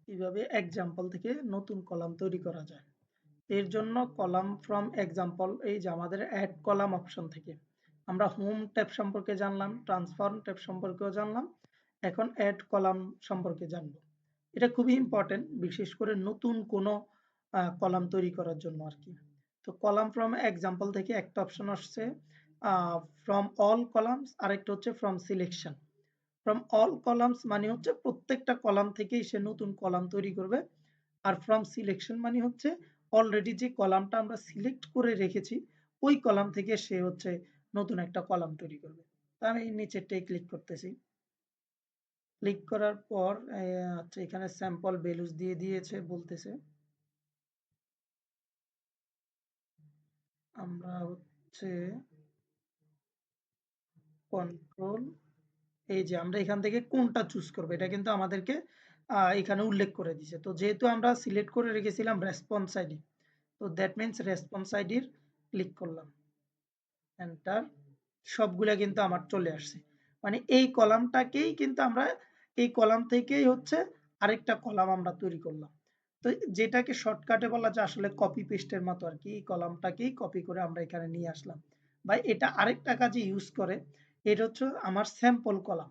কিভাবে এক্সাম্পল থেকে নতুন কলাম তৈরি করা যায়। এর জন্য কলাম ফ্রম এক্সাম্পল এই যে আমাদের অ্যাড কলাম অপশন থেকে আমরা হোম ট্যাব সম্পর্কে জানলাম, ট্রান্সফর্ম ট্যাব সম্পর্কেও জানলাম, এখন অ্যাড কলাম সম্পর্কে জানব। এটা খুবই ইম্পর্টেন্ট, বিশেষ করে নতুন কোনো কলাম তৈরি করার জন্য আর কি। তো কলাম ফ্রম এক্সাম্পল থেকে একটা অপশন আসছে ফ্রম অল কলামস, আরেকটা হচ্ছে from selection. From all columns মানে হচ্ছে প্রত্যেকটা কলাম থেকেই সে নতুন কলাম তৈরি করবে। আর ফ্রম সিলেকশন মানে হচ্ছে অলরেডি যে কলামটা আমরা সিলেক্ট করে রেখেছি ওই কলাম থেকে সে হচ্ছে নতুন একটা কলাম তৈরি করবে। তো আমি নিচেরটাই ক্লিক করতেছি। ক্লিক করার পর আচ্ছা এখানে স্যাম্পল ভ্যালুস দিয়ে দিয়েছে, বলতেছে আমরা হচ্ছে কন্ট্রোল, এই যে আমরা এখান থেকে কোনটা চুজ করবো এটা কিন্তু আমাদেরকে এখানে উল্লেখ করে দিছে। তো যেহেতু আমরা সিলেক্ট করে রেখেছিলাম রেসপন্স আইডি, তো দ্যাট মিনস রেসপন্স আইডির ক্লিক করলাম, এন্টার, সবগুলা কিন্তু আমার চলে আসছে। মানে এই কলামটাকেই কিন্তু আমরা এই কলাম থেকেই হচ্ছে আরেকটা কলাম আমরা তৈরি করলাম। তো যেটাকে শর্টকাটে বলা যায় আসলে কপি পেস্টের মতো আর কি, এই কলামটাকেই কপি করে আমরা এখানে নিয়ে আসলাম। বা এটা আরেকটা কাজে ইউজ করে, এটা হচ্ছে আমার স্যাম্পল কলাম।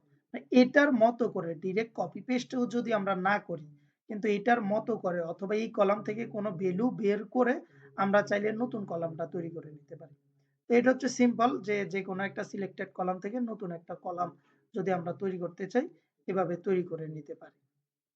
এটার মতো করে ডিরেক্ট কপি পেস্টও যদি আমরা না করি, কিন্তু এটার মতো করে অথবা এই কলাম থেকে কোনো ভ্যালু বের করে আমরা চাইলে নতুন কলামটা তৈরি করে নিতে পারি। তো এটা হচ্ছে সিম্পল যে যেকোনো একটা সিলেক্টেড কলাম থেকে নতুন একটা কলাম যদি আমরা তৈরি করতে চাই এভাবে তৈরি করে নিতে পারি।